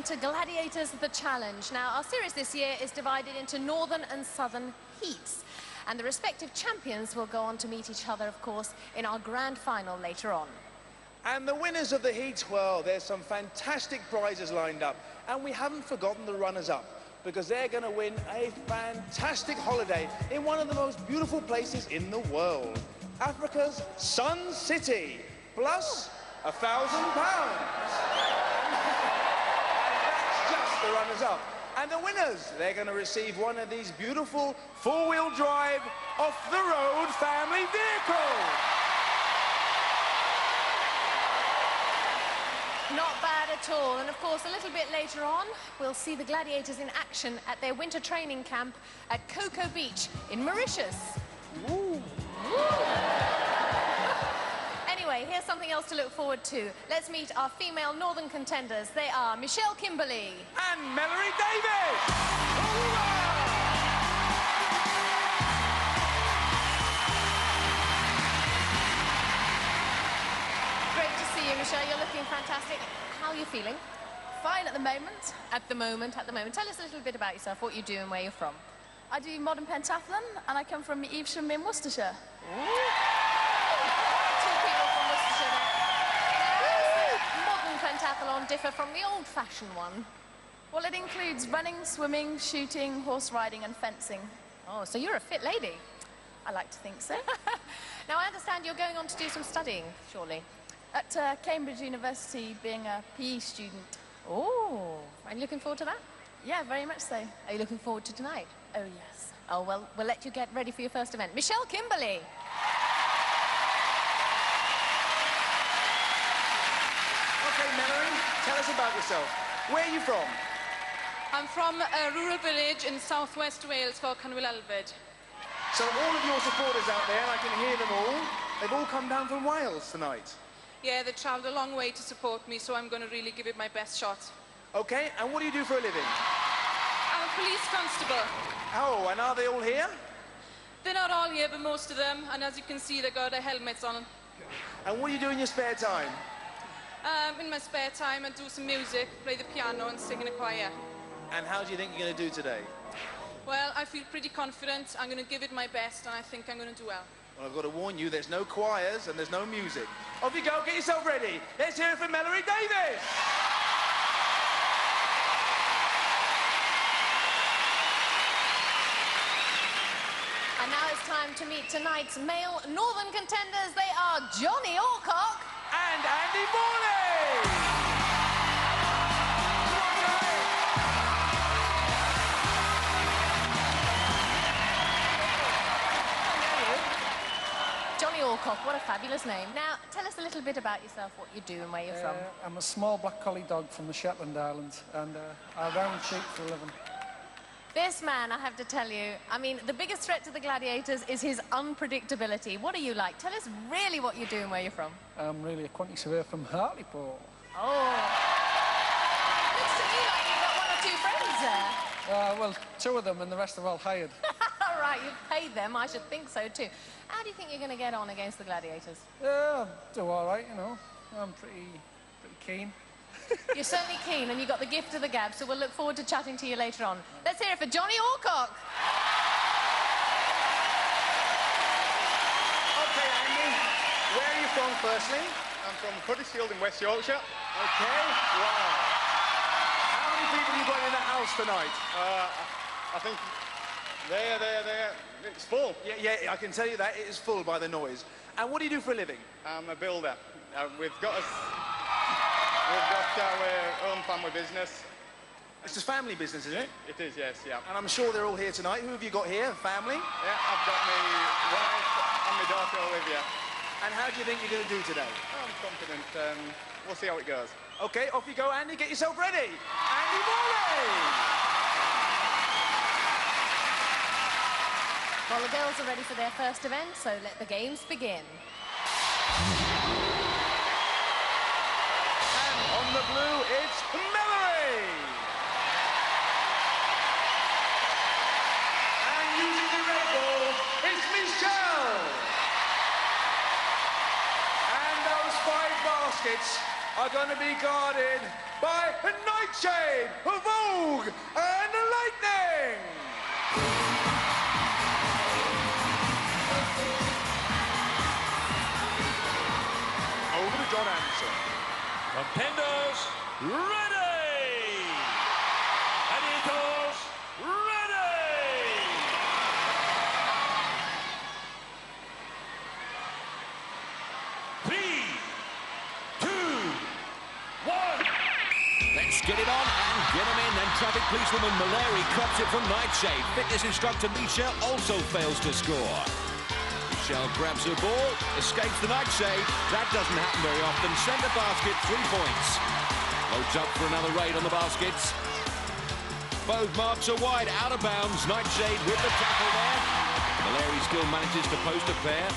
welcome to Gladiators the Challenge. Now, our series this year is divided into northern and southern heats, and the respective champions will go on to meet each other, of course, in our grand final later on. And the winners of the heats, well, there's some fantastic prizes lined up, and we haven't forgotten the runners-up, because they're going to win a fantastic holiday in one of the most beautiful places in the world, Africa's Sun City, plus £1,000. The runners-up. And the winners, they're going to receive one of these beautiful four-wheel drive, off-the-road family vehicles. Not bad at all. And of course, a little bit later on, we'll see the Gladiators in action at their winter training camp at Cocoa Beach in Mauritius. Ooh. Anyway, here's something else to look forward to. Let's meet our female northern contenders. They are Kimberley and Meleri Davies. Great to see you, Michelle. You're looking fantastic. How are you feeling? Fine at the moment. At the moment. Tell us a little bit about yourself, what you do and where you're from. I do modern pentathlon, and I come from Evesham in Worcestershire. Pentathlon differ from the old-fashioned one? Well, it includes running, swimming, shooting, horse riding and fencing. Oh, so you're a fit lady. I like to think so. Now, I understand you're going on to do some studying, surely? At Cambridge University, being a PE student. Oh, are you looking forward to that? Yeah, very much so. Are you looking forward to tonight? Oh, yes. Oh, well, we'll let you get ready for your first event. Kimberley. Okay, Meleri, tell us about yourself. Where are you from? I'm from a rural village in southwest Wales called Canwyl-Elfed. So all of your supporters out there, I can hear them all, they've all come down from Wales tonight. Yeah, they travelled a long way to support me, so I'm going to really give it my best shot. Okay, and what do you do for a living? I'm a police constable. Oh, and are they all here? They're not all here, but most of them, and as you can see, they've got their helmets on. And what do you do in your spare time? In my spare time, I do some music, play the piano and sing in a choir. And how do you think you're going to do today? Well, I feel pretty confident. I'm going to give it my best, and I think I'm going to do well. Well, I've got to warn you, there's no choirs and there's no music. Off you go, get yourself ready. Let's hear it from Meleri Davies. And now it's time to meet tonight's male northern contenders. They are Jonny Alcock and Andrew Morley. Jonny Alcock, what a fabulous name. Now, tell us a little bit about yourself, what you do and where you're from. I'm a small black collie dog from the Shetland Islands, and I round sheep for a living. This man, I have to tell you, I mean, the biggest threat to the Gladiators is his unpredictability. What are you like? Tell us really what you do and where you're from. I'm really a quantity surveyor from Hartlepool. Oh. Looks to me like you've got one or two friends there. Well, two of them and the rest are all hired. All right, you've paid them. I should think so, too. How do you think you're going to get on against the Gladiators? Do all right, you know. I'm pretty keen. You're certainly keen, and you've got the gift of the gab, so we'll look forward to chatting to you later on. Let's hear it for Jonny Alcock. OK, Andy, where are you from, firstly? I'm from Huddersfield in West Yorkshire. OK, wow. How many people have you got in the house tonight? I think there. It's full. Yeah, I can tell you that. It is full by the noise. And what do you do for a living? I'm a builder. We've got our own family business. It's a family business, isn't it? It is, yes, yeah. And I'm sure they're all here tonight. Who have you got here? Family? Yeah, I've got my wife and my daughter Olivia. And how do you think you're going to do today? I'm confident. We'll see how it goes. OK, off you go, Andy. Get yourself ready. Andrew Morley! Well, the girls are ready for their first event, so let the games begin. On the blue, it's Meleri. And using the red ball, it's Michelle. And those 5 baskets are going to be guarded by Nightshade, Vogue, and Lightning. Over to John Anderson. Contenders, ready! Gladiators, ready! 3, 2, 1. Let's get it on and get him in. And traffic policewoman Meleri cops it from Nightshade. Fitness instructor Michelle also fails to score. Michelle grabs her ball, escapes the Nightshade. That doesn't happen very often. Centre basket, 3 points. Loads up for another raid on the baskets. Both marks are wide, out of bounds. Nightshade with the tackle there. Meleri still manages to post a pair.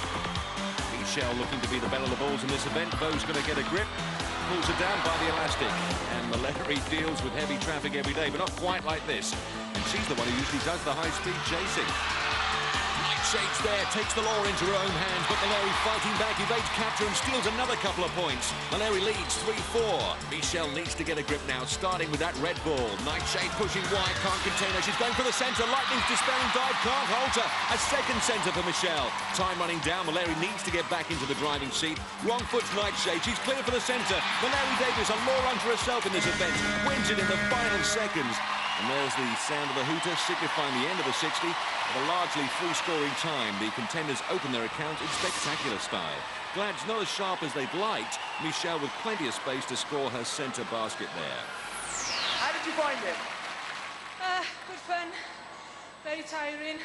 Michelle looking to be the belle of the balls in this event. Bo's going to get a grip. Pulls her down by the elastic. And Meleri deals with heavy traffic every day, but not quite like this. And she's the one who usually does the high-speed chasing. Nightshade's there, takes the law into her own hands, but Meleri fighting back, evades capture and steals another couple of points. Meleri leads 3-4. Michelle needs to get a grip now, starting with that red ball. Nightshade pushing wide, can't contain her. She's going for the centre. Lightning's despairing dive, can't hold her. A second centre for Michelle. Time running down. Meleri needs to get back into the driving seat. Wrong foot's Nightshade. She's clear for the centre. Meleri Davies, a law unto herself in this event, wins it in the final seconds. And there's the sound of the hooter signifying the end of the 60. At a largely free-scoring time, the contenders open their accounts in spectacular style. Glad's not as sharp as they'd liked. Michelle with plenty of space to score her centre basket there. How did you find it? Good fun. Very tiring.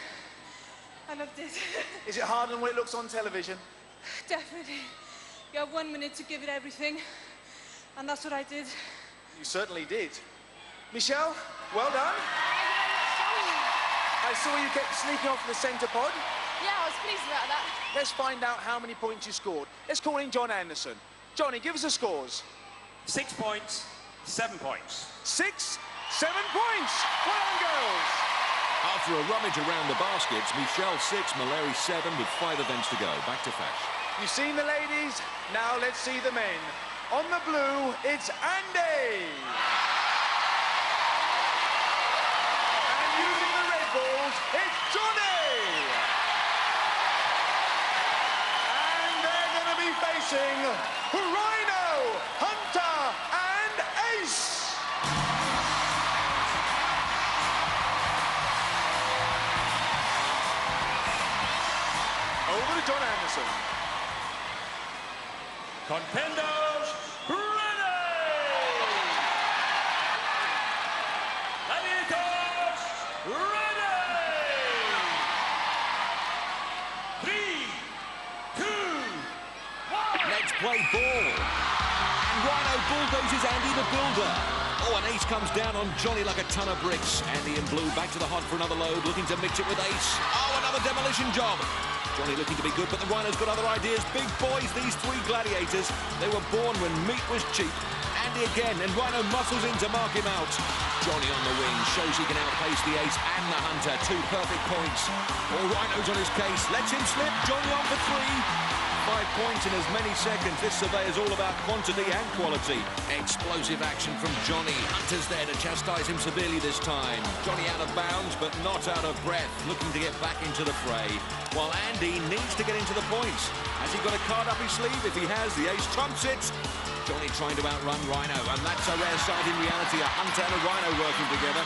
I loved it. Is it harder than what it looks on television? Definitely. You have 1 minute to give it everything. And that's what I did. You certainly did. Michelle, well done. I saw you kept sneaking off the centre pod. Yeah, I was pleased about that. Let's find out how many points you scored. Let's call in John Anderson. Johnny, give us the scores. 6 points, 7 points. 6, 7 points. Well done, girls. After a rummage around the baskets, Michelle 6, Meleri 7 with 5 events to go. Back to Fash. You've seen the ladies, now let's see the men. On the blue, it's Andy. And using the red balls, it's Johnny. And they're going to be facing Rhino, Hunter, and Ace. Over to John Anderson. Contenders, ready! Gladiators, ready! 3, 2, 1. Let's play ball. And Rhino bulldozes Andy the Builder. Oh, and Ace comes down on Johnny like a ton of bricks. Andy in blue back to the hod for another load, looking to mix it with Ace. Oh, another demolition job. Johnny looking to be good, but the Rhino's got other ideas. Big boys, these 3 gladiators. They were born when meat was cheap. Andy again, and Rhino muscles in to mark him out. Johnny on the wing, shows he can outpace the Ace and the Hunter. 2 perfect points. Oh, Rhino's on his case. Lets him slip. Johnny on for 3. 5 points in as many seconds. This survey is all about quantity and quality. Explosive action from Johnny. Hunter's there to chastise him severely this time. Johnny out of bounds, but not out of breath, looking to get back into the fray. While Andy needs to get into the points. Has he got a card up his sleeve? If he has, the Ace trumps it. Johnny trying to outrun Rhino, and that's a rare sight in reality. A Hunter and a Rhino working together.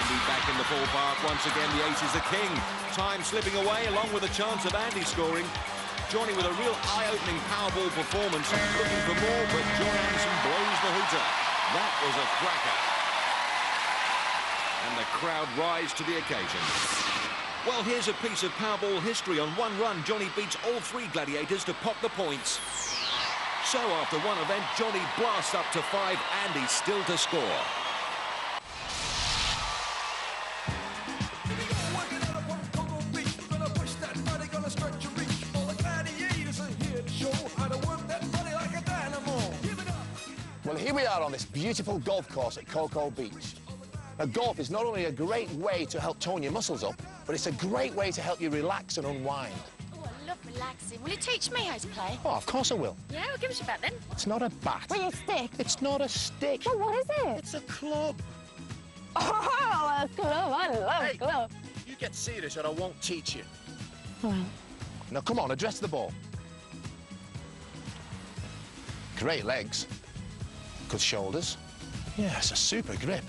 Andy back in the ballpark. Once again, the Ace is the king. Time slipping away, along with a chance of Andy scoring. Johnny with a real eye-opening Powerball performance, looking for more, but John Anderson blows the hooter. That was a cracker. And the crowd rise to the occasion. Well, here's a piece of Powerball history. On one run, Johnny beats all 3 gladiators to pop the points. So after one event, Johnny blasts up to 5, Andy still to score. Well, here we are on this beautiful golf course at Cocoa Beach. Now, golf is not only a great way to help tone your muscles up, but it's a great way to help you relax and unwind. Oh, I I love relaxing. Will you teach me how to play? Oh, of course I will. Yeah, well, give us your bat then. It's not a bat. Well, a stick. It's not a stick. Well, what is it? It's a club. Oh, a glove. I love glove. You get serious or I won't teach you. Well. Now, come on, address the ball. Great legs. Good shoulders. Yeah, it's a super grip.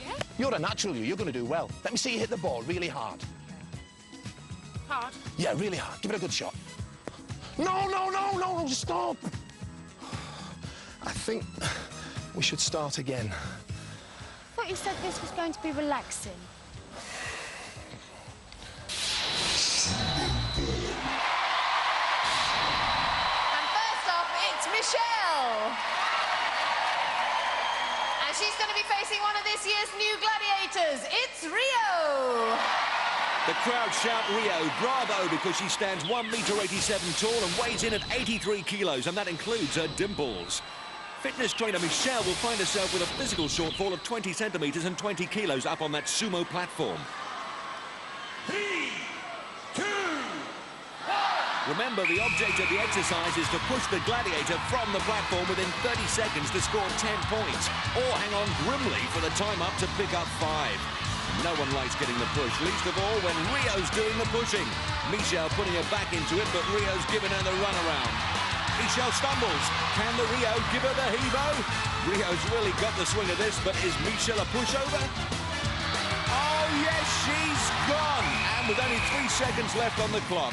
Yeah? You're a natural, you're going to do well. Let me see you hit the ball really hard. Hard? Yeah, really hard. Give it a good shot. No, stop. I think we should start again. I thought you said this was going to be relaxing. And first up, it's Michelle. And she's going to be facing one of this year's new gladiators. It's Rio. The crowd shout Rio, bravo, because she stands 1 metre 87 tall and weighs in at 83 kilos, and that includes her dimples. Fitness trainer Michelle will find herself with a physical shortfall of 20 centimetres and 20 kilos up on that sumo platform. 3, 2, 1. Remember, the object of the exercise is to push the gladiator from the platform within 30 seconds to score 10 points, or hang on grimly for the time up to pick up 5. No one likes getting the push, least of all when Rio's doing the pushing. Michelle putting her back into it, but Rio's giving her the runaround. Michelle stumbles. Can the Rio give her the heave-o? Rio's really got the swing of this, but is Michelle a pushover? Oh, yes, she's gone. And with only 3 seconds left on the clock.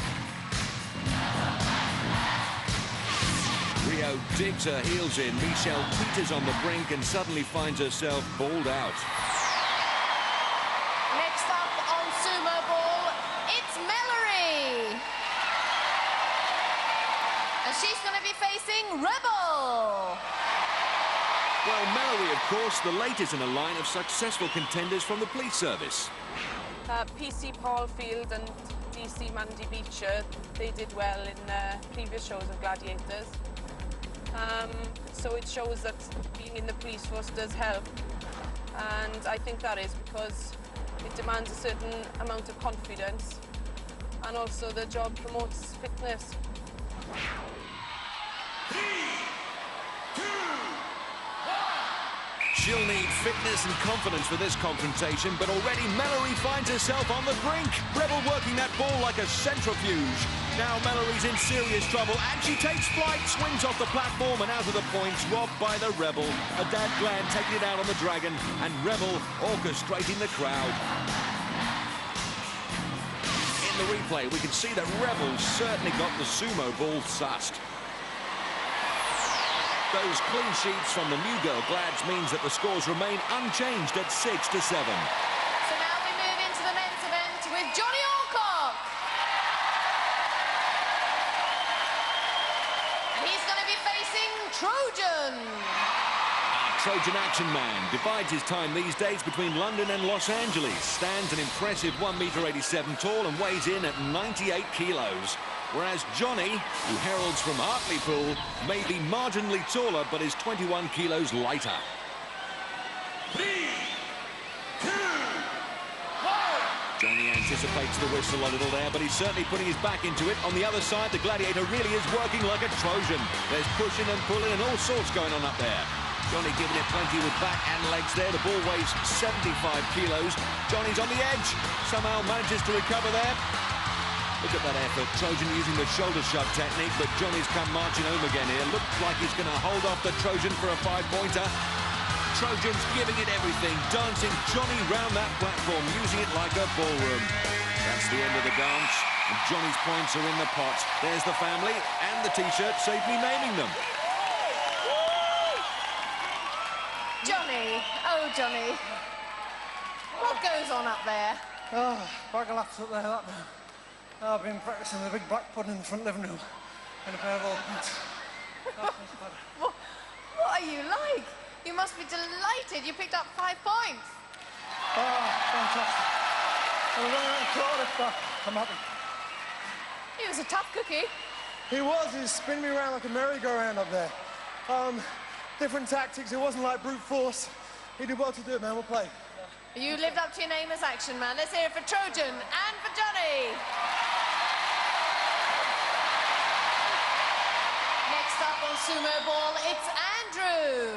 Rio digs her heels in. Michelle teeters on the brink and suddenly finds herself balled out. Next up on sumo ball, it's Meleri. And she's going to be facing Rebel. Well, Meleri, of course, the latest in a line of successful contenders from the police service. PC Paulfield and DC Mandy Beecher, they did well in previous shows of Gladiators. So it shows that being in the police force does help. And I think that is because it demands a certain amount of confidence. And also the job promotes fitness. 3, 2, 1. She'll need fitness and confidence for this confrontation, but already Meleri finds herself on the brink. Rebel working that ball like a centrifuge. Now Melleri's in serious trouble, and she takes flight, swings off the platform and out of the points, robbed by the Rebel. A dad Glad taking it out on the Dragon, and Rebel orchestrating the crowd. In the replay, we can see that Rebel's certainly got the sumo ball sussed. Those clean sheets from the new girl Glads means that the scores remain unchanged at 6-7. So now we move into the men's event with Jonny Alcock. And he's going to be facing Trojan. Our Trojan action man divides his time these days between London and Los Angeles. Stands an impressive 1 metre 87 tall and weighs in at 98 kilos. Whereas Jonny, who heralds from Hartlepool, may be marginally taller but is 21 kilos lighter. 3, 2, 1. Jonny anticipates the whistle a little there, but he's certainly putting his back into it. On the other side, the Gladiator really is working like a Trojan. There's pushing and pulling and all sorts going on up there. Jonny giving it plenty with back and legs there. The ball weighs 75 kilos. Jonny's on the edge. Somehow manages to recover there. Look at that effort. Trojan using the shoulder shove technique, but Jonny's come marching home again here. Looks like he's going to hold off the Trojan for a 5-pointer. Trojan's giving it everything, dancing Jonny round that platform, using it like a ballroom. That's the end of the dance, and Jonny's points are in the pot. There's the family, and the T-shirt saved me naming them. Jonny, oh Jonny, what goes on up there? Oh, bag of laughs up there, that man. I've been practising the big black pudding in the front living room in a pair of old pants. What are you like? You must be delighted. You picked up 5 points. Oh, fantastic. I was only around quarter, but I'm happy. He was a tough cookie. He was. He was spinning me around like a merry-go-round up there. Different tactics. It wasn't like brute force. He did well to do it, man. We'll play. You lived up to your name as action man. Let's hear it for Trojan and for Jonny. sumo ball, it's Andrew.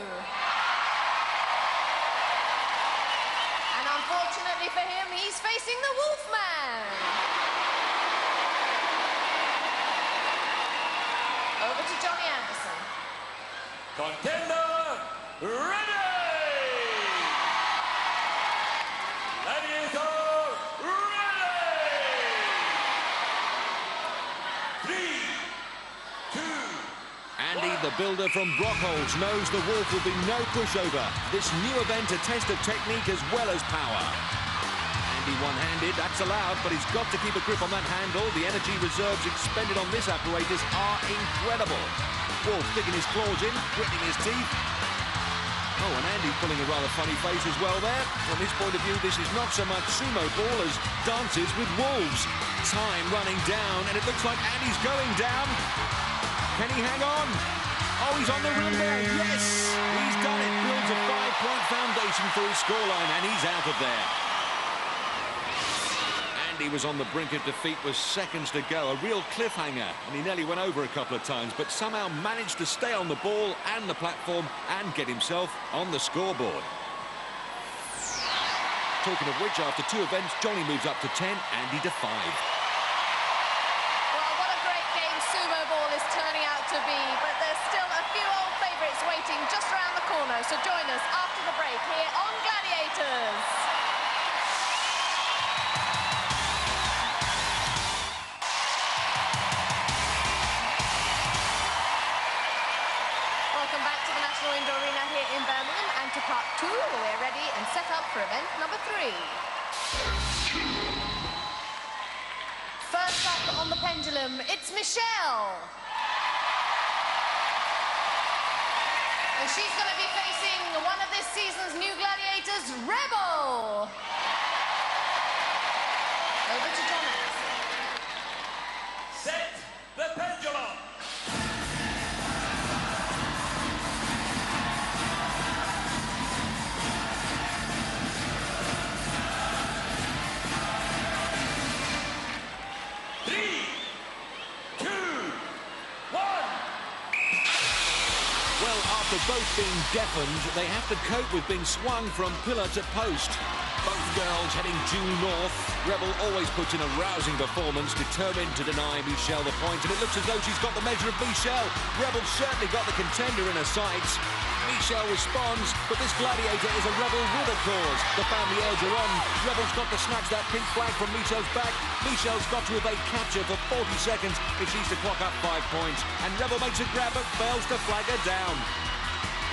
And unfortunately for him, he's facing the Wolfman. Over to Jonny Anderson. Contender, ready! Gladiator, ready! 3, 2, Andy, the builder from Brockholes, knows the Wolf will be no pushover. This new event a test of technique as well as power. Andy one-handed, that's allowed, but he's got to keep a grip on that handle. The energy reserves expended on this apparatus are incredible. Wolf digging his claws in, gritting his teeth. Oh, and Andy pulling a rather funny face as well there. From his point of view, this is not so much sumo ball as dances with wolves. Time running down, and it looks like Andy's going down. Can he hang on? Oh, he's on the rim there. Yes, he's done it. Builds a 5-point foundation for his scoreline, and he's out of there. Andy was on the brink of defeat with seconds to go. A real cliffhanger, and he nearly went over a couple of times, but somehow managed to stay on the ball and the platform and get himself on the scoreboard. Talking of which, after 2 events, Jonny moves up to 10, Andy to 5. Well, what a great game sumo ball is turning out to be, but there's still a few old favourites waiting just around the corner, so join us after the break here on Gladiators. Welcome back to the National Indoor Arena here in Birmingham and to part 2, where we're ready and set up for event number 3. First up on the pendulum, it's Michelle. And she's going to be facing one of this season's new gladiators, Rebel. Over to John Anderson. set the pendulum. After both being deafened, they have to cope with being swung from pillar to post. Both girls heading due north. Rebel always puts in a rousing performance, determined to deny Michelle the point, and it looks as though she's got the measure of Michelle. Rebel certainly got the contender in her sights. Michelle responds, but this gladiator is a Rebel with a cause. The family urge her on. Rebel's got to snatch that pink flag from Michelle's back. Michelle's got to evade capture for 40 seconds if she's to clock up 5 points. And Rebel makes a grab but fails to flag her down.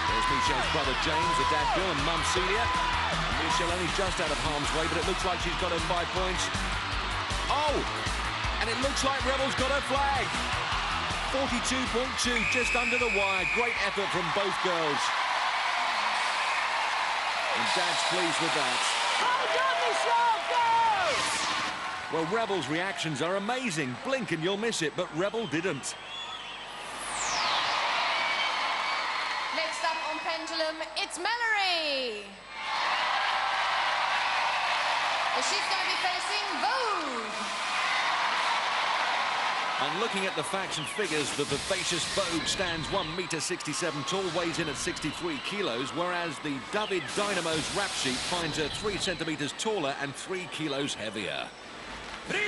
There's Michelle's brother James, the dad Bill, and mum Celia. Michelle only just out of harm's way, but it looks like she's got her 5 points. Oh! And it looks like Rebel's got her flag. 42.2, just under the wire. Great effort from both girls. And Dad's pleased with that. Well, done, Michelle, go! Well, Rebel's reactions are amazing. Blink and you'll miss it, but Rebel didn't. Next up on pendulum, it's Meleri. And she's going to be facing Vogue. And looking at the facts and figures, the vivacious Vogue stands 1.67 meters tall, weighs in at 63 kilos, whereas the David Dynamo's rap sheet finds her 3 centimeters taller and 3 kilos heavier. 3,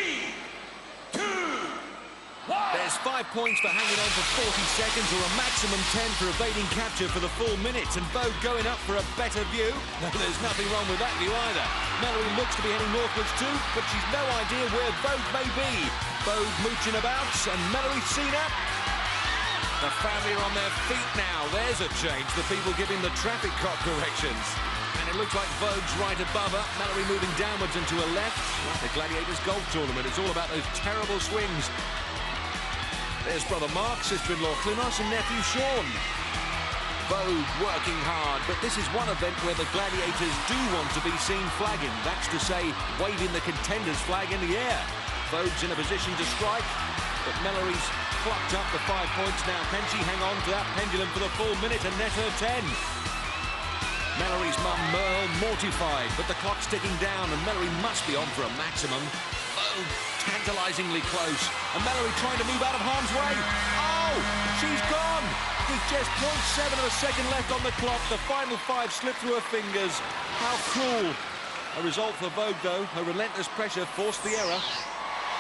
2, 1. There's 5 points for hanging on for 40 seconds, or a maximum 10 for evading capture for the full minute, and Vogue going up for a better view. No, there's nothing wrong with that view either. Meleri looks to be heading northwards too, but she's no idea where Vogue may be. Vogue mooching about, and Meleri seen her. The family are on their feet now. There's a change. The people giving the traffic cop directions. And it looks like Vogue's right above her. Meleri moving downwards and to her left. Like the Gladiators golf tournament. It's all about those terrible swings. There's brother Mark, sister-in-law Clunos, and nephew Sean. Vogue working hard, but this is one event where the Gladiators do want to be seen flagging. That's to say, waving the contender's flag in the air. Vogue's in a position to strike, but Meleri's plucked up the 5 points now. Can she hang on to that pendulum for the full minute and net her 10? Meleri's mum Merle mortified, but the clock's ticking down and Meleri must be on for a maximum. Vogue tantalisingly close, and Meleri trying to move out of harm's way. Oh! Oh, she's gone. With just 0.7 of a second left on the clock, the final 5 slipped through her fingers. How cruel. A result for Vogue, though. Her relentless pressure forced the error.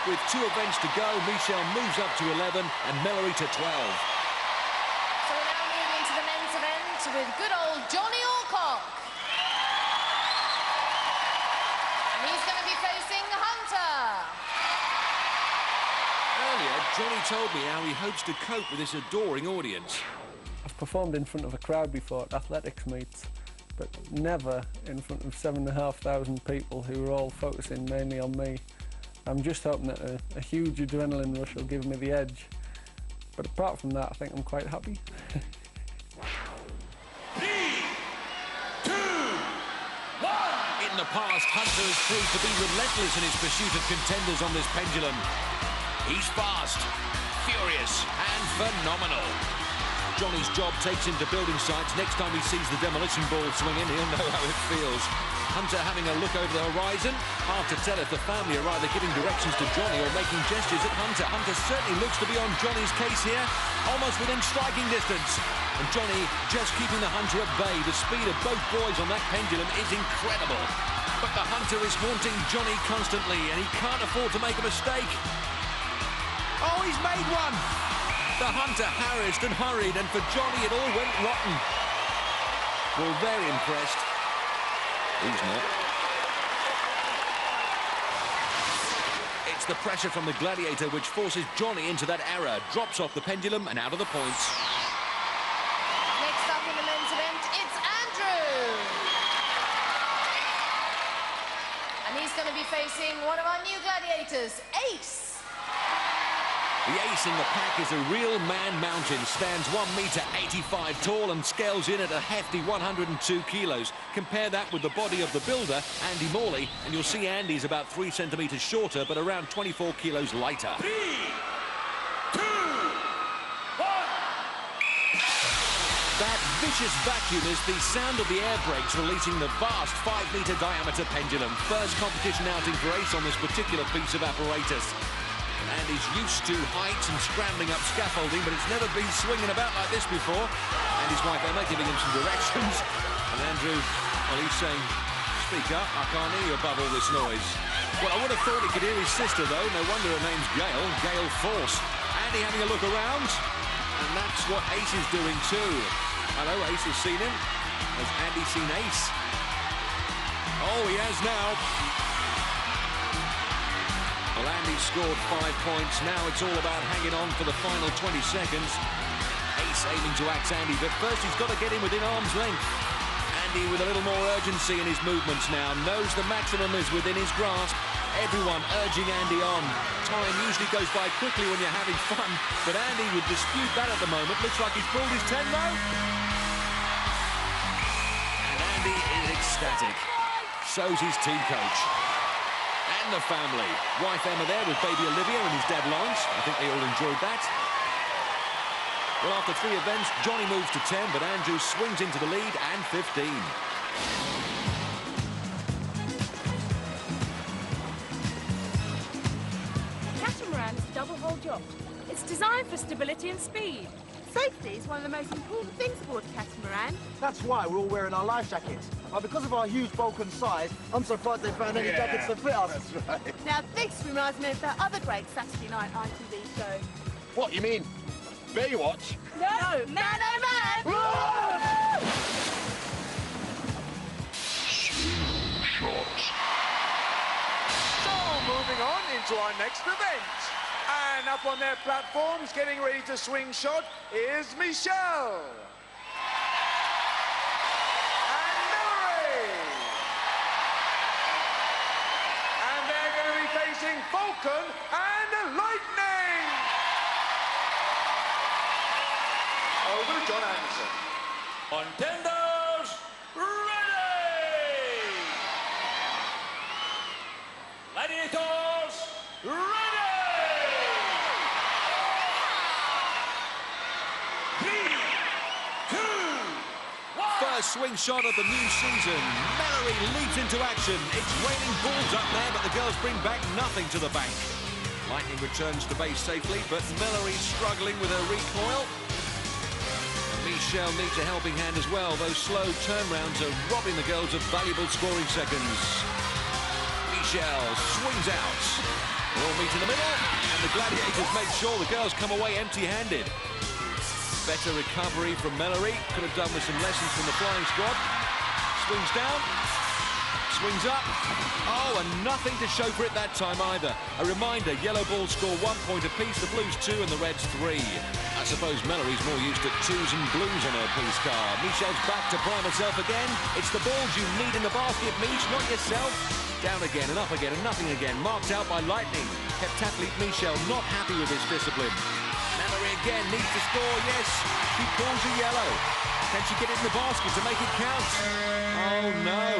With 2 events to go, Michelle moves up to 11 and Meleri to 12. So we're now moving to the men's event with good old Jonny Alcock. And he's going to be facing Hunter. Earlier, Jonny told me how he hopes to cope with this adoring audience. I've performed in front of a crowd before at athletics meets, but never in front of 7,500 people who are all focusing mainly on me. I'm just hoping that a huge adrenaline rush will give me the edge. But apart from that, I think I'm quite happy. 3, 2, 1. In the past, Hunter has proved to be relentless in his pursuit of contenders on this pendulum. He's fast, furious, and phenomenal. Jonny's job takes him to building sites. Next time he sees the demolition ball swinging, he'll know how it feels. Hunter having a look over the horizon. Hard to tell if the family are either giving directions to Jonny or making gestures at Hunter. Hunter certainly looks to be on Jonny's case here, almost within striking distance. And Jonny just keeping the Hunter at bay. The speed of both boys on that pendulum is incredible. But the Hunter is haunting Jonny constantly, and he can't afford to make a mistake. Oh, he's made one! The Hunter harassed and hurried, and for Jonny it all went rotten. Well, they're impressed. He's not. It's the pressure from the Gladiator which forces Jonny into that error, drops off the pendulum and out of the points. Next up in the men's event, it's Andrew. And he's going to be facing one of our new gladiators, Ace. The ace in the pack is a real man mountain, stands 1.85 meters tall and scales in at a hefty 102 kilos. Compare that with the body of the builder, Andy Morley, and you'll see Andy's about 3 centimeters shorter, but around 24 kilos lighter. 3, 2, 1. That vicious vacuum is the sound of the air brakes releasing the vast 5-meter diameter pendulum. First competition outing for Ace on this particular piece of apparatus. And he's used to heights and scrambling up scaffolding, but it's never been swinging about like this before. And his wife Emma giving him some directions. And Andrew, well, he's saying, speak up, I can't hear you above all this noise. Well, I would have thought he could hear his sister, though. No wonder her name's Gail, Gail Force. Andy having a look around, and that's what Ace is doing too. Hello, Ace has seen him. Has Andy seen Ace? Oh, he has now. Well, Andy scored 5 points. Now it's all about hanging on for the final 20 seconds. Ace aiming to axe Andy, but first he's got to get him within arm's length. Andy with a little more urgency in his movements now. Knows the maximum is within his grasp. Everyone urging Andy on. Time usually goes by quickly when you're having fun, but Andy would dispute that at the moment. Looks like he's pulled his 10 though. And Andy is ecstatic. So's his team coach. And the family. Wife Emma there with baby Olivia and his dad Lawrence. I think they all enjoyed that. Well, after 3 events, Jonny moves to 10, but Andrew swings into the lead and 15. Catamaran is a double-hull yacht. It's designed for stability and speed. Safety is one of the most important things aboard a catamaran. That's why we're all wearing our life jackets. But because of our huge bulk and size, I'm surprised they found any jackets that fit us. That's right. Now this reminds me of that other great Saturday night ITV show. What, you mean Baywatch? No, Man O' Man! Shots. So, moving on into our next event. And up on their platforms, getting ready to swing shot, is Michelle. And Meleri. And they're going to be facing Falcon and Lightning. Over to John Anderson. Contenders, ready! Gladiators, ready! 3, 2, 1. First swing shot of the new season. Meleri leaps into action. It's raining balls up there, but the girls bring back nothing to the bank. Lightning returns to base safely, but Meleri struggling with her recoil. And Michelle needs a helping hand as well. Those slow turnarounds are robbing the girls of valuable scoring seconds. Michelle swings out. They all meet in the middle, and the Gladiators make sure the girls come away empty-handed. Better recovery from Meleri. Could have done with some lessons from the flying squad. Swings down. Swings up. Oh, and nothing to show for it that time either. A reminder, yellow balls score 1 point apiece, the blues 2 and the reds 3. I suppose Mellery's more used to 2s and blues on her police car. Michelle's back to prime herself again. It's the balls you need in the basket, Mich, not yourself. Down again and up again and nothing again. Marked out by Lightning. Pentathlete Michelle not happy with his discipline. Meleri again needs to score, yes. She pulls a yellow. Can she get it in the basket to make it count? Oh, no.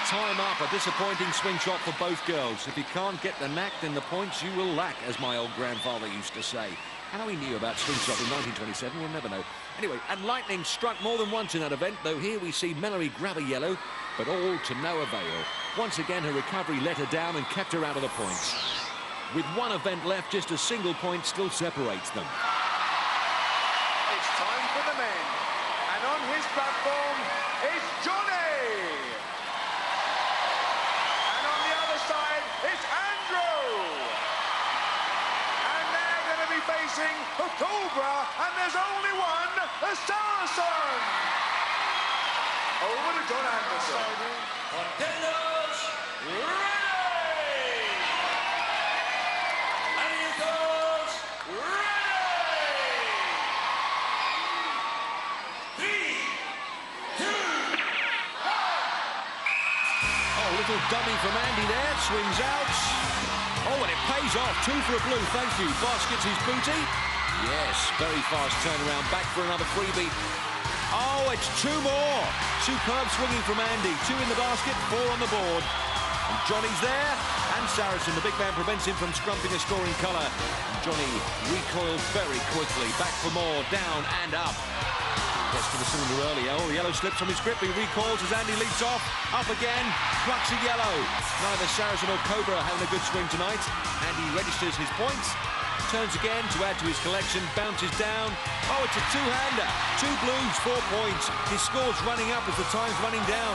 Time up, a disappointing swing shot for both girls. If you can't get the knack, then the points you will lack, as my old grandfather used to say. How he knew about swing shot in 1927, we'll never know. Anyway, and Lightning struck more than once in that event, though here we see Meleri grab a yellow, but all to no avail. Once again, her recovery let her down and kept her out of the points. With one event left, just a single point still separates them. It's time for the men. And on his platform is Jonny. And on the other side is Andrew. And they're going to be facing the Cobra, and there's only one, the Saracen. Over to John Anderson. Contenders, ready! Gladiators, ready! 3, 2, 1! Oh, little dummy from Andy there, swings out. Oh, and it pays off. 2 for a blue, thank you. Boss gets his booty. Yes, very fast turnaround, back for another freebie. Oh, it's 2 more. Superb swinging from Andy. 2 in the basket, 4 on the board. And Johnny's there, and Saracen, the big man, prevents him from scrumping a scoring colour. And Jonny recoils very quickly. Back for more, down and up. Gets to the cylinder early. Oh, the yellow slips from his grip. He recoils as Andy leaps off. Up again, plucks a yellow. Neither Saracen or Cobra are having a good swing tonight. Andy registers his points. Turns again to add to his collection, bounces down. Oh, it's a 2-hander. 2 blues, 4 points. His score's running up as the time's running down.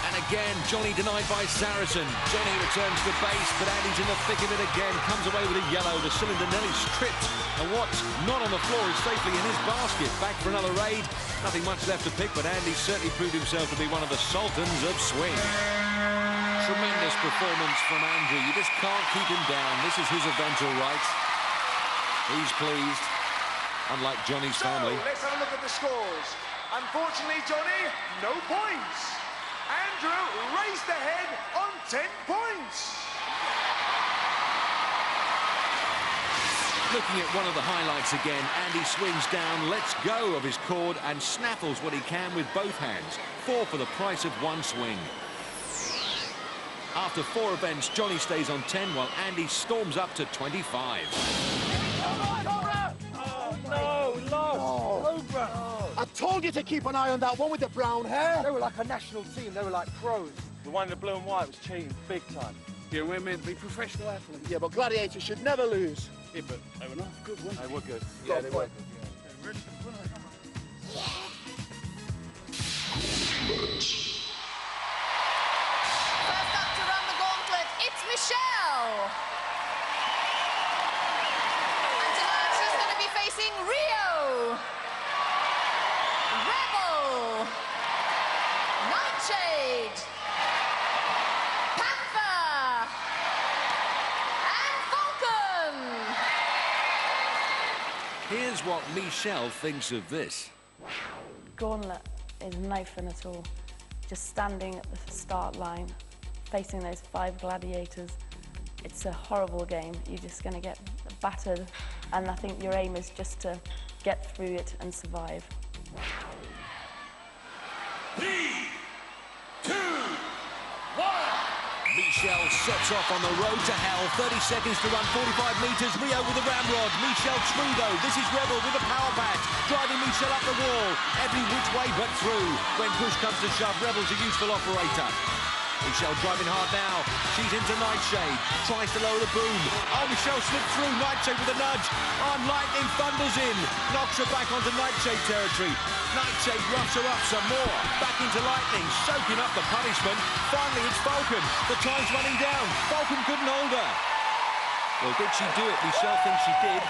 And again, Jonny denied by Saracen. Jonny returns to base, but Andy's in the thick of it again. Comes away with a yellow. The cylinder nearly stripped. And what's not on the floor is safely in his basket. Back for another raid. Nothing much left to pick, but Andy certainly proved himself to be one of the sultans of swing. Tremendous performance from Andrew. You just can't keep him down. This is his event, all right. He's pleased, unlike Johnny's family. Let's have a look at the scores. Unfortunately, Jonny, no points. Andrew raced ahead on 10 points. Looking at one of the highlights again, Andy swings down, lets go of his cord and snaffles what he can with both hands. 4 for the price of 1 swing. After 4 events, Jonny stays on 10 while Andy storms up to 25. No, lost. Cobra. I told you to keep an eye on that one with the brown hair. They were like a national team. They were like pros. The one in the blue and white was cheating big time. Yeah, we're meant to be professional athletes. Yeah, but Gladiators should never lose. Yeah, but they were not good, weren't they? They were good. Yeah, they were. First up to run the gauntlet, it's Michelle. And tonight she's going to be facing Rio, Rebel, Nightshade, Panther, and Falcon. Here's what Michelle thinks of this. Gauntlet is no fun at all. Just standing at the start line, facing those 5 gladiators. It's a horrible game. You're just going to get battered, and I think your aim is just to get through it and survive. 3, 2, 1! Michelle sets off on the road to hell. 30 seconds to run, 45 metres. Rio with the ramrod. Michelle true though. This is Rebel with the power patch. Driving Michelle up the wall. Every which way but through. When push comes to shove, Rebel's a useful operator. Michelle driving hard now. She's into Nightshade. Tries to lower the boom. Oh, Michelle slipped through. Nightshade with a nudge. Oh, Lightning thunders in. Knocks her back onto Nightshade territory. Nightshade roughs her up some more. Back into Lightning, soaking up the punishment. Finally, it's Falcon. The time's running down. Falcon couldn't hold her. Well, did she do it? Michelle thinks she did.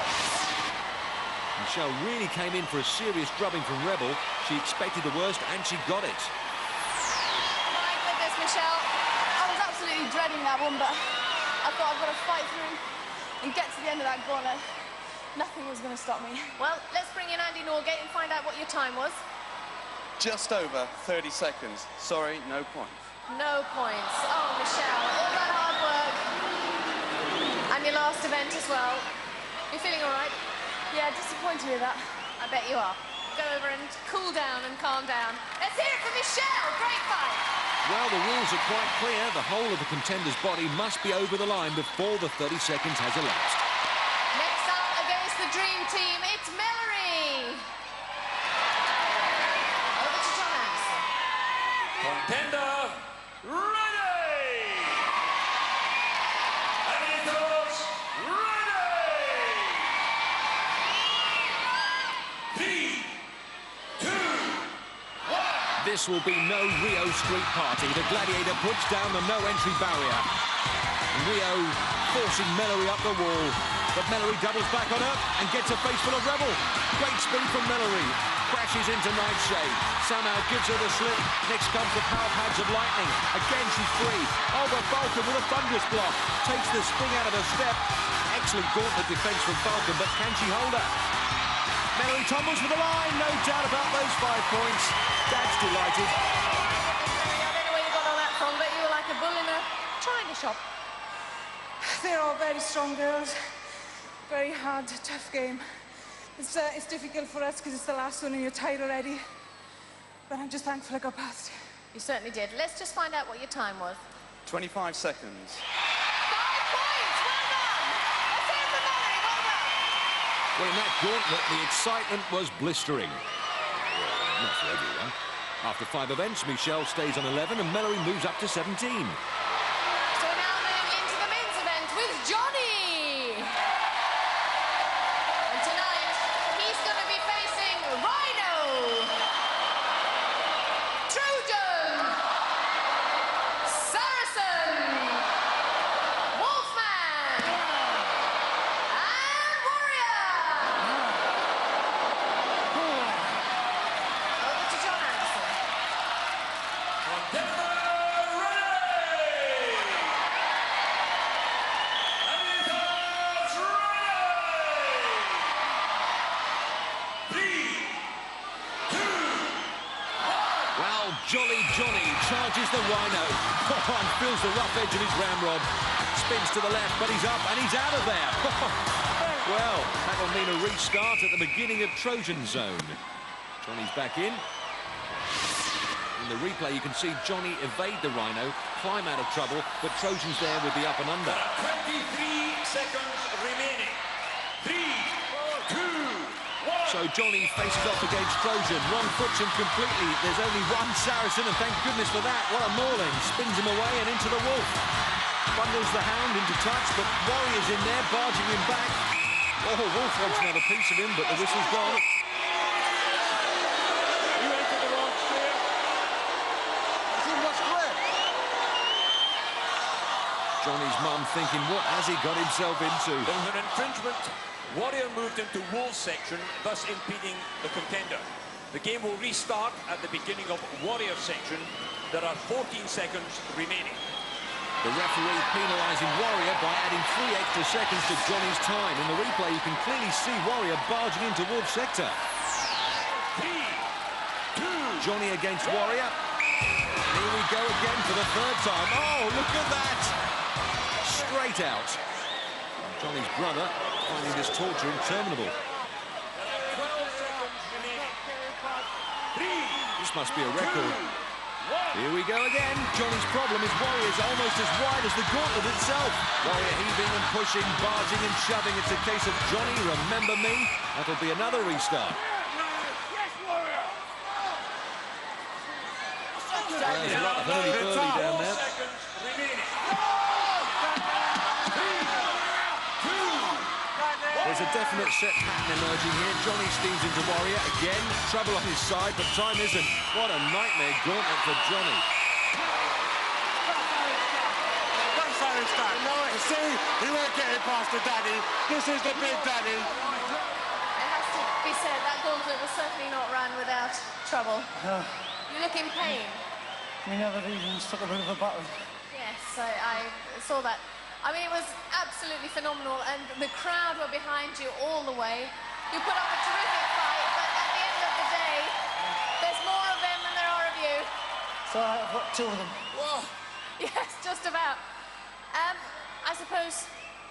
Michelle really came in for a serious drubbing from Rebel. She expected the worst, and she got it. My goodness, Michelle. I was absolutely dreading that one, but I thought I've got to fight through and get to the end of that gauntlet. Nothing was going to stop me. Well, let's bring in Andy Norgate and find out what your time was. Just over 30 seconds. Sorry, no points. No points. Oh, Michelle, all that hard work. And your last event as well. You feeling all right? Yeah, disappointed with that. I bet you are. Go over and cool down and calm down. Let's hear it for Michelle. Great fight. Well, the rules are quite clear. The whole of the contender's body must be over the line before the 30 seconds has elapsed. Next up against the Dream Team, it's Meleri. Over to John Anderson. Contender, ready! Gladiators, ready! 3, 2, 1. This will be no Rio street party. The Gladiator puts down the no-entry barrier. Rio forcing Meleri up the wall. But Meleri doubles back on her and gets a face full of Rebel. Great speed from Meleri. Crashes into Nightshade. Somehow gives her the slip. Next comes the power pads of Lightning. Again, she's free. Oh, but Falcon with a thunderous block. Takes the spring out of her step. Excellent gauntlet defence from Falcon, but can she hold her? Meleri tumbles for the line. No doubt about those 5 points. Dad's delighted. I don't know where you got all that from, but you were like a bull in a china shop. They're all very strong girls. Very hard, tough game. It's difficult for us because it's the last one and you're tired already. But I'm just thankful I got past. You certainly did. Let's just find out what your time was. 25 seconds. 5 points! Well done! Let's hear it for Meleri. Well done! Well, in that gauntlet, the excitement was blistering. Well, not for everyone. After 5 events, Michelle stays on 11 and Meleri moves up to 17. So we're now moving into the men's event with Jonny. And tonight, he's going to be facing Rhino, Trojan, Saracen, Wolfman, and Warrior. Over to John Anderson. Contender, ready! Gladiators, ready! 3, 2, 1. Well, Jolly Johnny charges the Rhino. And feels the rough edge of his ramrod. Spins to the left, but he's up and he's out of there. Well, that'll mean a restart at the beginning of Trojan zone. Johnny's back in. In the replay, you can see Johnny evade the Rhino, climb out of trouble, but Trojan's there with the up and under. 23 seconds remaining. 3, 2, 1. So Johnny faces off against Trojan. Wrong foots him completely. There's only one Saracen, and thank goodness for that. What a mauling. Spins him away and into the Wolf. Bundles the Hound into touch, but Warrior's in there, barging him back. Oh, Wolf wants another piece of him, but the whistle's gone. You entered the wrong square. It's in what square? Johnny's mum thinking, what has he got himself into? There was an infringement. Warrior moved into Wolves section, thus impeding the contender. The game will restart at the beginning of Warrior section. There are 14 seconds remaining. The referee penalising Warrior by adding 3 extra seconds to Johnny's time. In the replay, you can clearly see Warrior barging into Wolf sector. 3, 2. Johnny against Warrior. Here we go again for the 3rd time. Oh, look at that! Straight out. Johnny's brother finding this torture interminable. 12 seconds remaining. 3. This must be a record. Here we go again. Johnny's problem is Warrior's almost as wide as the gauntlet itself. Warrior heaving and pushing, barging and shoving. It's a case of Johnny, remember me? That'll be another restart. Yes, Warrior! There's a lot of hurly-burly down there. there's a definite set pattern emerging here. Jonny steams into Warrior again. Trouble on his side, but time isn't. What a nightmare gauntlet for Jonny. No, see, he won't get it past the daddy. This is the big daddy. It has to be said, that gauntlet was certainly not run without trouble. You look in pain. We never even stuck a bit of a button. Yes, I saw that. I mean, it was absolutely phenomenal, and the crowd were behind you all the way. You put up a terrific fight, but at the end of the day, there's more of them than there are of you. So I've got two of them. Whoa. Yes, just about. I suppose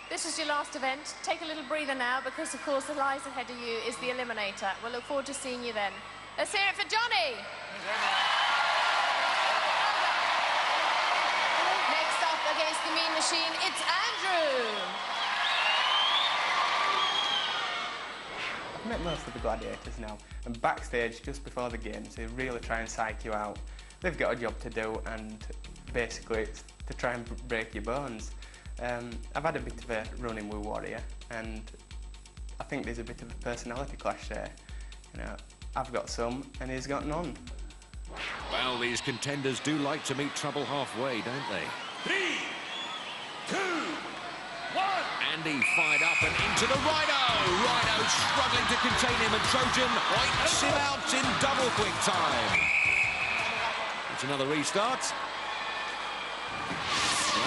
this is your last event. Take a little breather now, because, of course, the lies ahead of you is the Eliminator. We'll look forward to seeing you then. Let's hear it for Jonny. Next up against the Mean Machine, it's Andrew. I've met most of the Gladiators now, and backstage, just before the games, they really try and psych you out. They've got a job to do, and basically it's to try and break your bones. I've had a bit of a run-in with Warrior, and I think there's a bit of a personality clash there. You know, I've got some, and he's got none. Well, these contenders do like to meet trouble halfway, don't they? 3, 2, 1. Andy fired up and into the Rhino. Rhino struggling to contain him, and Trojan wipes him out in double quick time. It's another restart.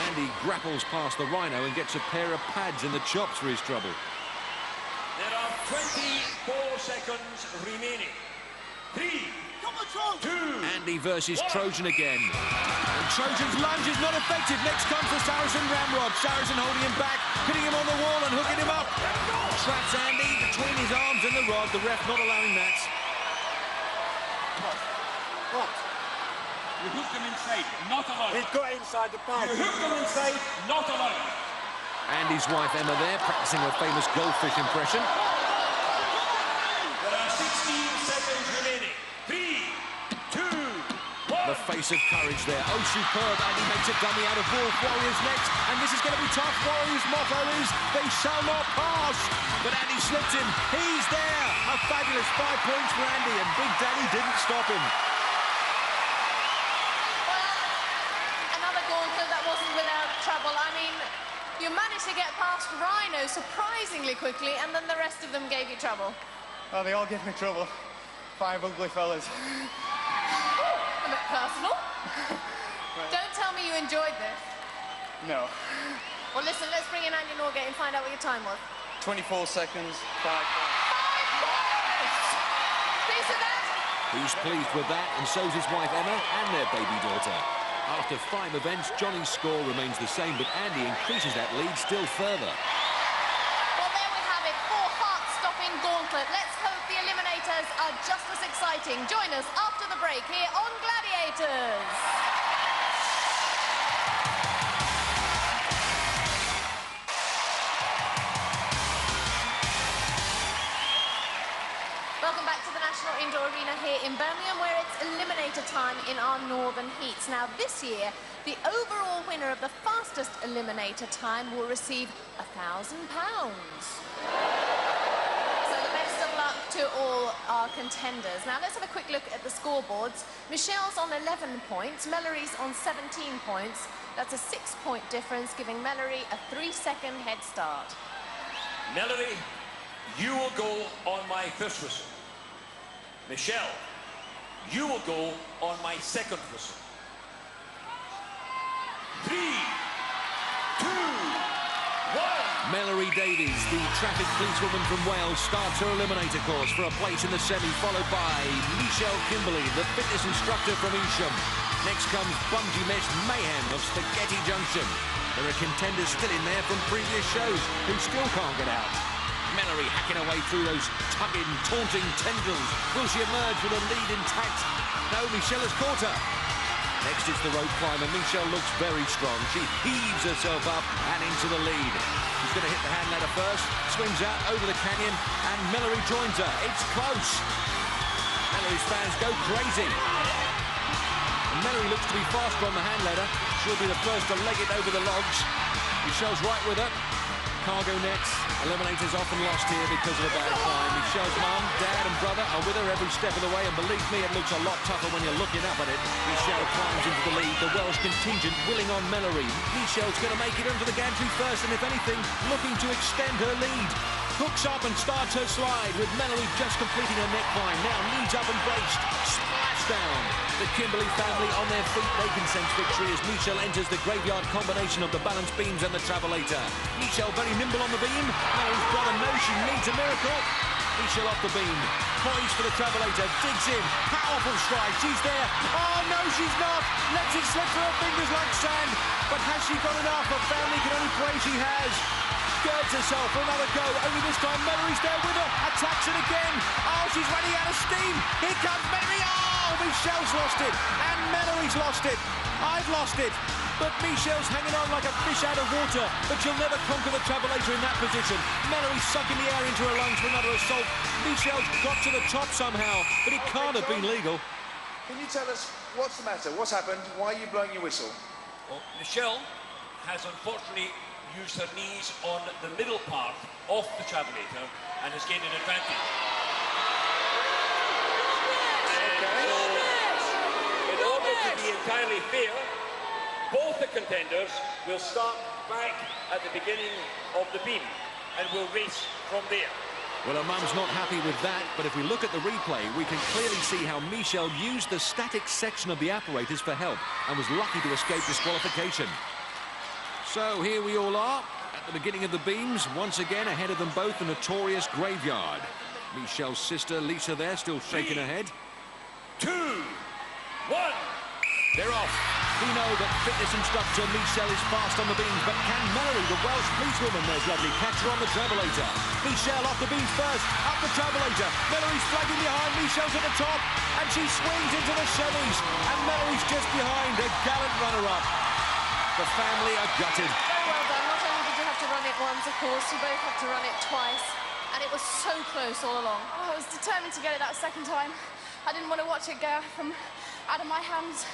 Andy grapples past the Rhino and gets a pair of pads in the chops for his trouble. There are 24 seconds remaining. 3, 2. Andy versus Trojan again. And Trojan's lunge is not effective. Next comes the Saracen Ramrod. Saracen holding him back, hitting him on the wall and hooking him up. Traps Andy between his arms and the rod. The ref not allowing that. What? You hooked him inside, not allowed. He got inside the bag. You hooked him inside, not allowed. Andy's wife Emma there, practicing her famous goldfish impression. There are 16 seconds remaining. 3, 2, 1. The face of courage there. Oh, superb. Andy makes a dummy out of Wolf. Warrior's next. And this is going to be tough. Warrior's motto is, they shall not pass. But Andy slipped him. He's there. A fabulous 5 points for Andy. And Big Daddy didn't stop him. Trouble. I mean, you managed to get past Rhino surprisingly quickly, and then the rest of them gave you trouble. Oh, they all give me trouble. 5 ugly fellas. A bit personal. Don't tell me you enjoyed this. No. Well, listen, let's bring in Andy Norgate and find out what your time was. 24 seconds, 5 points. Pleased with that? He's pleased with that, and so's his wife Emma and their baby daughter. After 5 events, Jonny's score remains the same, but Andy increases that lead still further. Well, there we have it, 4 heart-stopping gauntlet. Let's hope the Eliminators are just as exciting. Join us after the break here on Gladiators. Welcome back to the National Indoor Arena here in Birmingham, where it's Eliminator time in our Northern Heats. Now, this year, the overall winner of the fastest Eliminator time will receive £1,000. So the best of luck to all our contenders. Now, let's have a quick look at the scoreboards. Michelle's on 11 points, Melery's on 17 points. That's a 6-point difference, giving Meleri a 3-second head start. Meleri, you will go on my first whistle. Michelle, you will go on my second whistle. 3, 2, 1. Meleri Davies, the traffic policewoman from Wales, starts her Eliminator course for a place in the semi, followed by Kimberley, the fitness instructor from Evesham. Next comes Bungee Mesh Mayhem of Spaghetti Junction. There are contenders still in there from previous shows who still can't get out. Meleri hacking away through those tugging, taunting tendrils. Will she emerge with a lead intact? No, Michelle has caught her. Next is the rope climber. Michelle looks very strong. She heaves herself up and into the lead. She's going to hit the hand ladder first, swims out over the canyon, and Meleri joins her. It's close. Meleri's fans go crazy. And Meleri looks to be faster on the hand ladder. She'll be the first to leg it over the logs. Michelle's right with her. Cargo nets, a Eliminators often lost here because of a bad climb. Michelle's mum, dad and brother are with her every step of the way, and believe me, it looks a lot tougher when you're looking up at it. Michelle climbs into the lead, the Welsh contingent willing on Meleri. Michelle's going to make it onto the gantry first, and if anything, looking to extend her lead. Hooks up and starts her slide, with Meleri just completing her neck climb. Now knees up and braced. Splash down. The Kimberley family on their feet, they can sense victory as Michelle enters the graveyard combination of the balance beams and the travelator. Michelle very nimble on the beam. Meleri's brother knows she needs a miracle. Michelle off the beam. Poised for the travelator. Digs in. Powerful stride. She's there. Oh, no, she's not. Lets it slip through her fingers like sand. But has she got enough? Her family can only pray she has. Girds herself for another go. Only this time Meleri's there with her. Attacks it again. Oh, she's running out of steam. Here comes Meleri. Oh, Michelle's lost it. And Meleri's lost it. I've lost it. But Michelle's hanging on like a fish out of water. But she'll never conquer the travelator in that position. Meleri sucking the air into her lungs for another assault. Michelle's got to the top somehow. But it can't have been legal. Can you tell us what's the matter? What's happened? Why are you blowing your whistle? Well, Michelle has unfortunately used her knees on the middle part of the travelator and has gained an advantage. In order to be entirely fair, both the contenders will start back at the beginning of the beam and will race from there. Well, her mum's not happy with that, but if we look at the replay, we can clearly see how Michelle used the static section of the apparatus for help and was lucky to escape disqualification. So here we all are, at the beginning of the beams, once again ahead of them both, the notorious graveyard. Michelle's sister, Lisa, there, still shaking her head. 2, 1. They're off. We know that fitness instructor Michelle is fast on the beams, but can Meleri, the Welsh policewoman, there's lovely, catch her on the travelator? Michelle off the beams first, up the travelator. Meleri's flagging behind, Michelle's at the top, and she swings into the chevies. And Meleri's just behind, a gallant runner-up. The family are gutted. Very well done. Not only did you have to run it once, of course, you both had to run it twice. And it was so close all along. Oh, I was determined to get it that second time. I didn't want to watch it go out of my hands.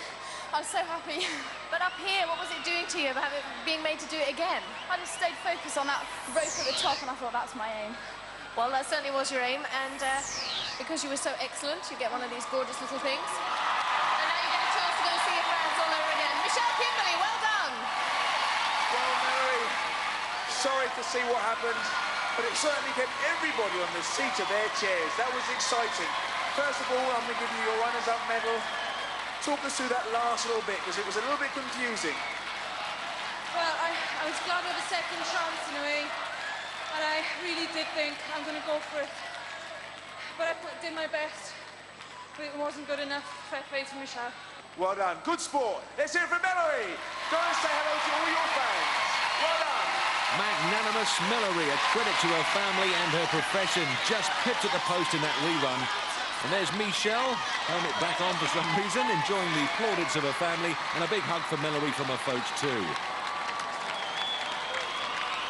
I was so happy. But up here, what was it doing to you about it being made to do it again? I just stayed focused on that rope at the top and I thought that's my aim. Well, that certainly was your aim, and because you were so excellent, you get one of these gorgeous little things. And now you get a chance to go see your friends all over again. Michelle Kimberley, well done! Well, Meleri, sorry to see what happened, but it certainly kept everybody on the seat of their chairs. That was exciting. First of all, I'm going to give you your runners-up medal. Talk us through that last little bit, because it was a little bit confusing. Well, I was glad with the second chance in a way, and I really did think I'm going to go for it. But I did my best, but it wasn't good enough. Fair play to Michelle. Well done. Good sport. Let's hear it from Meleri. Go and say hello to all your fans. Well done. Magnanimous Meleri, a credit to her family and her profession. Just pipped at the post in that rerun. And there's Michelle, helmet back on for some reason, enjoying the plaudits of her family, and a big hug for Meleri from her folks too.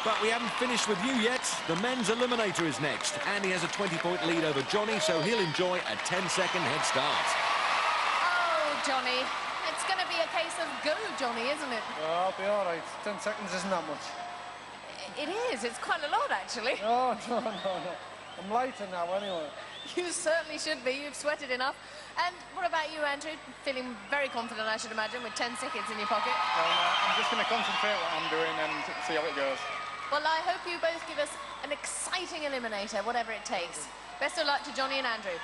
But we haven't finished with you yet. The men's eliminator is next. Andy has a 20-point lead over Jonny, so he'll enjoy a 10-second head start. Oh, Jonny, it's going to be a case of go, Jonny, isn't it? I'll be all right. 10 seconds isn't that much. It is. It's quite a lot, actually. No. I'm lighter now, anyway. You certainly should be. You've sweated enough. And what about you, Andrew? Feeling very confident, I should imagine, with 10 seconds in your pocket. I'm just going to concentrate what I'm doing and see how it goes. Well, I hope you both give us an exciting eliminator, whatever it takes. Best of luck to Jonny and Andrew.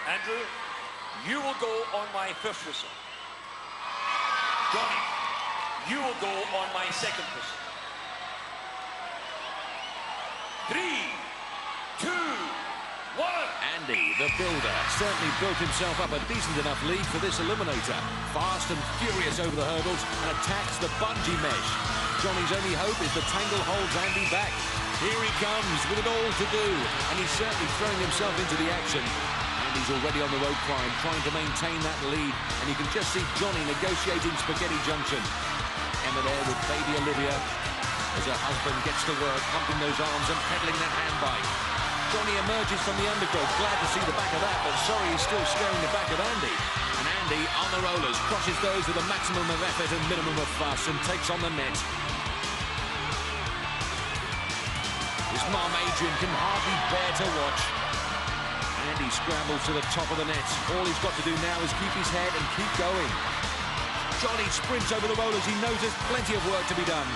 Andrew, you will go on my first whistle. Jonny, you will go on my second whistle. 3, 2, 1. Andy, the builder, certainly built himself up a decent enough lead for this eliminator. Fast and furious over the hurdles and attacks the bungee mesh. Jonny's only hope is the tangle holds Andy back. Here he comes with it all to do, and he's certainly throwing himself into the action. Andy's already on the rope climb, trying to maintain that lead, and you can just see Jonny negotiating Spaghetti Junction. Emma there with baby Olivia, as her husband gets to work, pumping those arms and pedaling that handbike. Jonny emerges from the undergrowth, glad to see the back of that, but sorry he's still scaring the back of Andy. And Andy Andy on the rollers, crosses those with a maximum of effort and minimum of fuss and takes on the net. His mum, Adrian, can hardly bear to watch. Andy scrambles to the top of the net. All he's got to do now is keep his head and keep going. Jonny sprints over the rollers. He knows there's plenty of work to be done.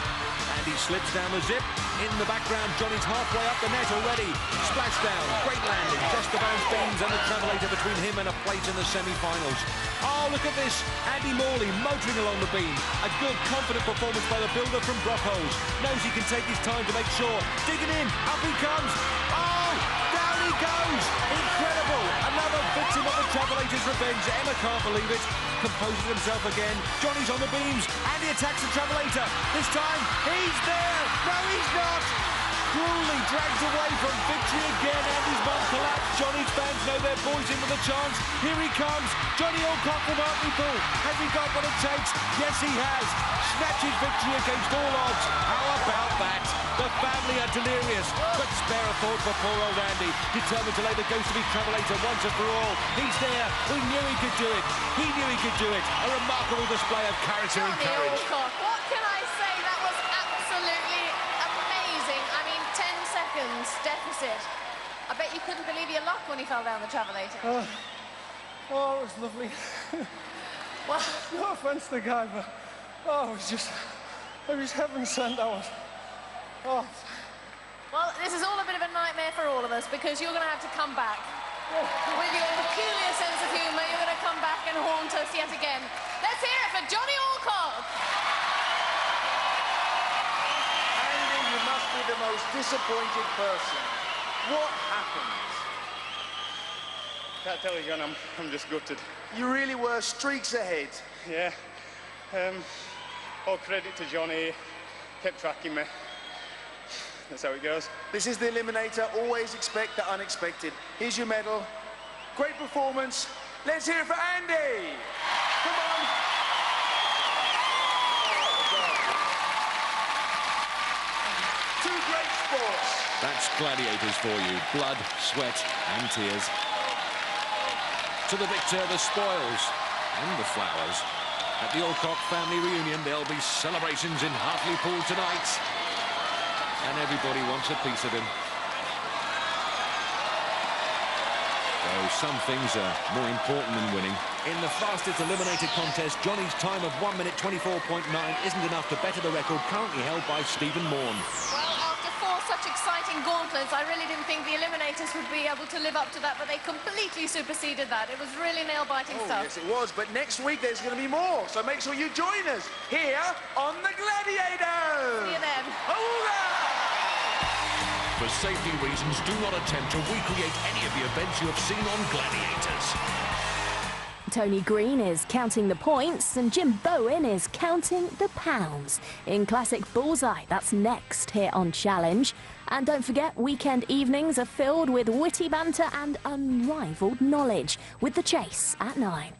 Andy slips down the zip. In the background, Johnny's halfway up the net already. Splash down, great landing, just the bounce beams and the travelator between him and a place in the semi-finals. Oh, look at this. Andrew Morley motoring along the beam. A good, confident performance by the builder from Brockholes. Knows he can take his time to make sure. Digging in, up he comes. Oh, down he goes. Incredible. Another victim of the travelator's revenge. Emma can't believe it. Composes himself again. Johnny's on the beams. Andy attacks the travelator. This time, he's there. No, he's not. Cruelly dragged away from victory again. Andy's mum collapsed. Johnny's fans know they're poising for the chance. Here he comes. Jonny Alcock from Hartlepool. Has he got what it takes? Yes, he has. Snatches victory against all odds. How about that? The family are delirious, but spare a thought for poor old Andy, determined to lay the ghost of his travelator once and for all. He's there. We knew he could do it. He knew he could do it. A remarkable display of character and courage. Alcock, what can I say? That was absolutely amazing. I mean, 10 seconds deficit. I bet you couldn't believe your luck when he fell down the travelator. Oh, it was lovely. Well, no offence to the guy, but it was heaven sent. That was. Oh. Well, this is all a bit of a nightmare for all of us because you're going to have to come back. With your peculiar sense of humour, you're going to come back and haunt us yet again. Let's hear it for Jonny Alcock. Andy, you must be the most disappointed person. What happened? Can't tell you, John, I'm just gutted. You really were streaks ahead. Yeah. All credit to Jonny. Kept tracking me. That's how it goes. This is the Eliminator. Always expect the unexpected. Here's your medal. Great performance. Let's hear it for Andy. Come on. Two great sports. That's Gladiators for you. Blood, sweat and tears. To the victor, the spoils and the flowers. At the Alcock family reunion, there'll be celebrations in Hartlepool tonight. And everybody wants a piece of him. Though some things are more important than winning. In the fastest eliminated contest, Jonny's time of 1 minute 24.9 isn't enough to better the record currently held by Stephen Morn. Well, after 4 such exciting gauntlets, I really didn't think the Eliminators would be able to live up to that, but they completely superseded that. It was really nail-biting stuff. Yes, it was, but next week there's going to be more, so make sure you join us here on the Gladiators. See you then. For safety reasons, do not attempt to recreate any of the events you have seen on Gladiators. Tony Green is counting the points and Jim Bowen is counting the pounds. In Classic Bullseye, that's next here on Challenge. And don't forget, weekend evenings are filled with witty banter and unrivaled knowledge with The Chase at 9.